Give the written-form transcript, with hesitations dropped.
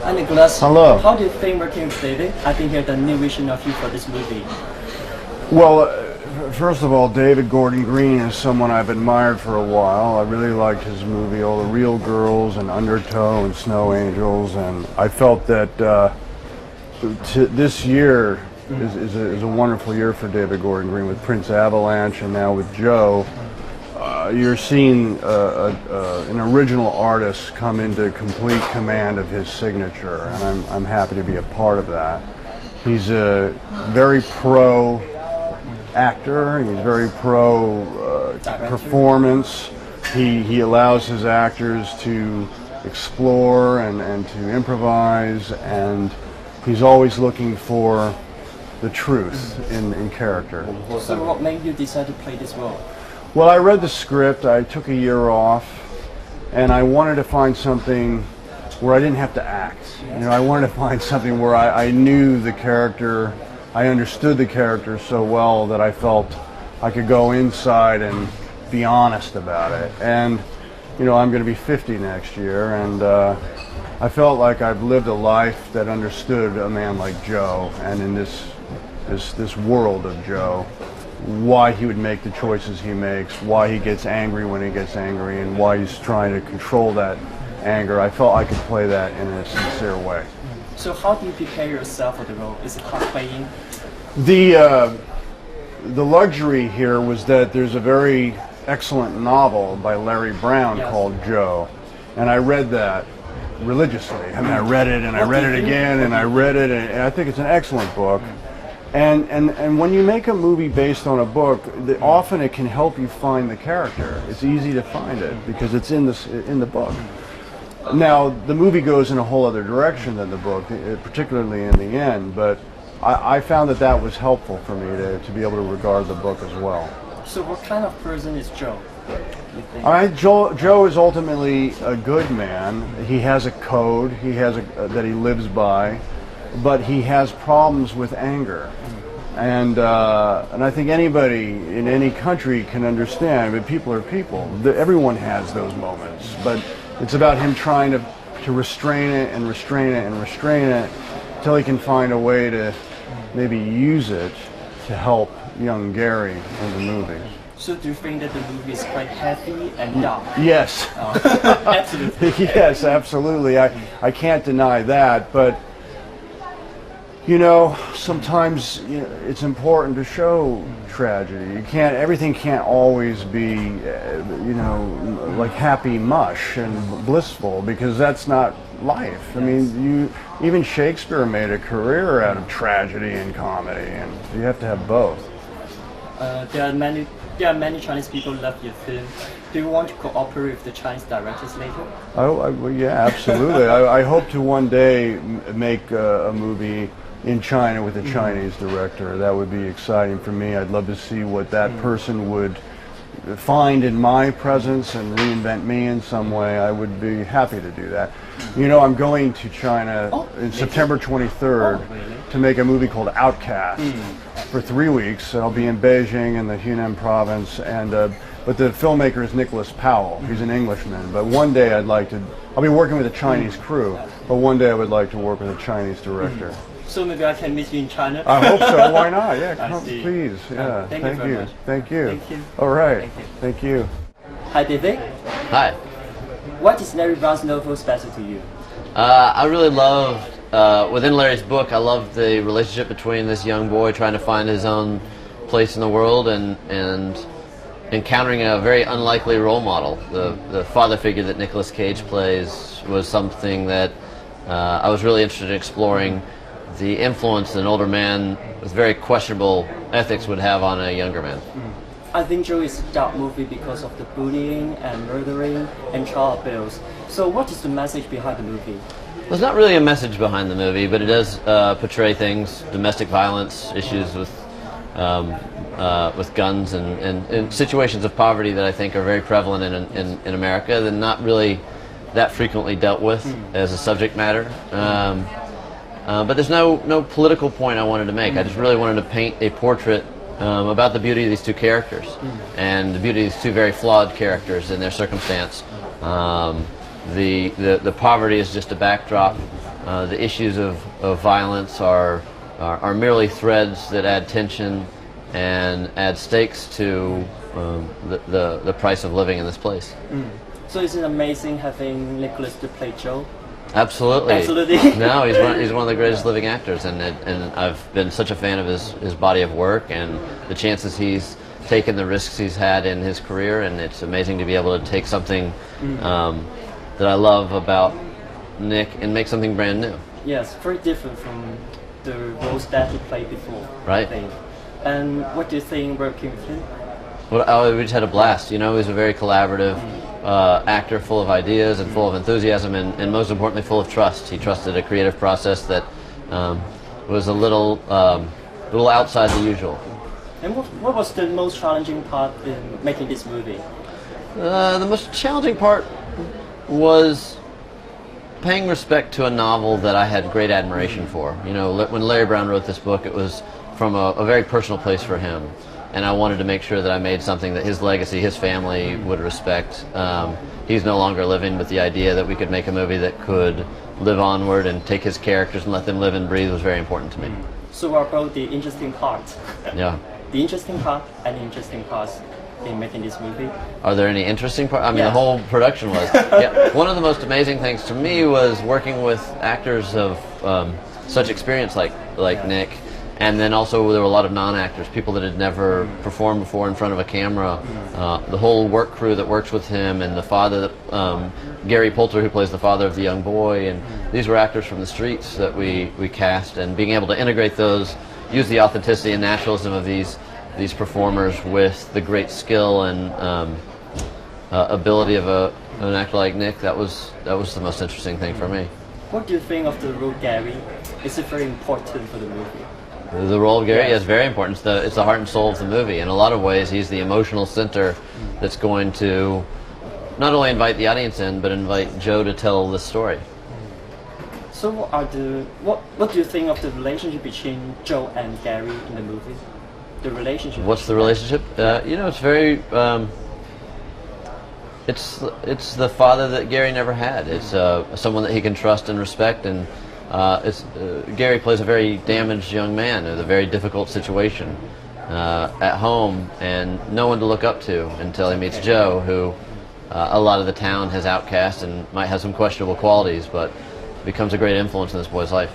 Hi Nicholas. Hello. How do you think working with David? I think hear the new vision of you for this movie. Well, first of all, David Gordon Green is someone I've admired for a while. I really liked his movie, All the Real Girls and Undertow and Snow Angels, and I felt that this year is a wonderful year for David Gordon Green with Prince Avalanche and now with Joe. You're seeing an original artist come into complete command of his signature, and I'm happy to be a part of that. He's a very pro actor. He's very pro performance. He allows his actors to explore and to improvise, and he's always looking for the truth in character. So what made you decide to play this role? Well, I read the script, I took a year off, and I wanted to find something where I didn't have to act. You know, I wanted to find something where I knew the character, I understood the character so well that I felt I could go inside and be honest about it. And, you know, I'm going to be 50 next year, and I felt like I've lived a life that understood a man like Joe, and in this world of Joe, why he would make the choices he makes, why he gets angry when he gets angry, and why he's trying to control that anger. I felt I could play that in a sincere way. So how do you prepare yourself for the role? Is it hard playing? The luxury here was that there's a very excellent novel by Larry Brown called Joe, and I read that religiously. I mean, I read it and I read it again and I read it, and I think it's an excellent book. And when you make a movie based on a book, often it can help you find the character. It's easy to find it because it's in the book. Now, the movie goes in a whole other direction than the book, particularly in the end, but I found that was helpful for me to be able to regard the book as well. So what kind of person is Joe? All right, Joe is ultimately a good man. He has a code that he lives by, but he has problems with anger. And I think anybody in any country can understand, but people are people. Everyone has those moments, but it's about him trying to restrain it and restrain it and restrain it until he can find a way to maybe use it to help young Gary in the movie. So do you think that the movie is quite heavy and dark? Yes. Absolutely. Yes, absolutely. I can't deny that, but you know, sometimes it's important to show tragedy. Everything can't always be, like happy mush and blissful, because that's not life. I mean, even Shakespeare made a career out of tragedy and comedy, and you have to have both. There are many Chinese people who love your film. Do you want to cooperate with the Chinese directors later? Well, yeah, absolutely. I hope to one day make a movie in China with a Chinese director. That would be exciting for me. I'd love to see what that person would find in my presence and reinvent me in some way. I would be happy to do that. You know, I'm going to China in September 23rd to make a movie called Outcast for 3 weeks. I'll be in Beijing in the Hunan province, and but the filmmaker is Nicholas Powell. He's an Englishman, but one day I'll be working with a Chinese crew, but one day I would like to work with a Chinese director. So maybe I can meet you in China? I hope so. Why not? Yeah, come, please. Yeah, thank you very much. Thank you. Thank you. All right. Thank you. Hi, David. Hi. What is Larry Brown's novel special to you? I really loved, within Larry's book, I loved the relationship between this young boy trying to find his own place in the world and encountering a very unlikely role model. The father figure that Nicolas Cage plays was something that I was really interested in exploring, the influence an older man with very questionable ethics would have on a younger man. I think Joe is a dark movie because of the bullying and murdering and child abuse. So what is the message behind the movie? There's not really a message behind the movie, but it does portray things, domestic violence, issues with guns and situations of poverty that I think are very prevalent in America that not really that frequently dealt with as a subject matter. But there's no political point I wanted to make. I just really wanted to paint a portrait about the beauty of these two characters and the beauty of these two very flawed characters in their circumstance. The poverty is just a backdrop, the issues of violence are merely threads that add tension and add stakes to the price of living in this place. So is it amazing having Nicholas to play Joe? Absolutely. Absolutely. No, he's one of the greatest living actors, and I've been such a fan of his body of work and the chances he's taken, the risks he's had in his career, and it's amazing to be able to take something that I love about Nick and make something brand new. Yes, very different from the roles that he played before. Right. I think. And what do you think working with him? Well, we just had a blast. You know, he's a very collaborative actor, full of ideas and full of enthusiasm, and most importantly, full of trust. He trusted a creative process that was a little outside the usual. And what was the most challenging part in making this movie? The most challenging part was paying respect to a novel that I had great admiration for. You know, when Larry Brown wrote this book, it was from a very personal place for him, and I wanted to make sure that I made something that his legacy, his family would respect. He's no longer living, but the idea that we could make a movie that could live onward and take his characters and let them live and breathe was very important to me. So what about the interesting part? Yeah. The interesting part and the interesting parts in making this movie? Are there any interesting parts? I mean, Yeah. the whole production was. Yeah. One of the most amazing things to me was working with actors of such experience like Nick, and then also there were a lot of non-actors, people that had never performed before in front of a camera. The whole work crew that works with him, and the father, Gary Poulter, who plays the father of the young boy, and these were actors from the streets that we cast, and being able to integrate those, use the authenticity and naturalism of these performers with the great skill and ability of an actor like Nick, that was the most interesting thing for me. What do you think of the role Gary? Is it very important for the movie? The role of Gary Yes. is very important. It's the heart and soul of the movie. In a lot of ways, he's the emotional center that's going to not only invite the audience in, but invite Joe to tell the story. So what do you think of the relationship between Joe and Gary in the movie? The relationship. What's the relationship? You know, it's very. It's the father that Gary never had. It's someone that he can trust and respect, and Gary plays a very damaged young man in a very difficult situation at home, and no one to look up to until he meets Joe, who a lot of the town has outcast and might have some questionable qualities, but becomes a great influence in this boy's life.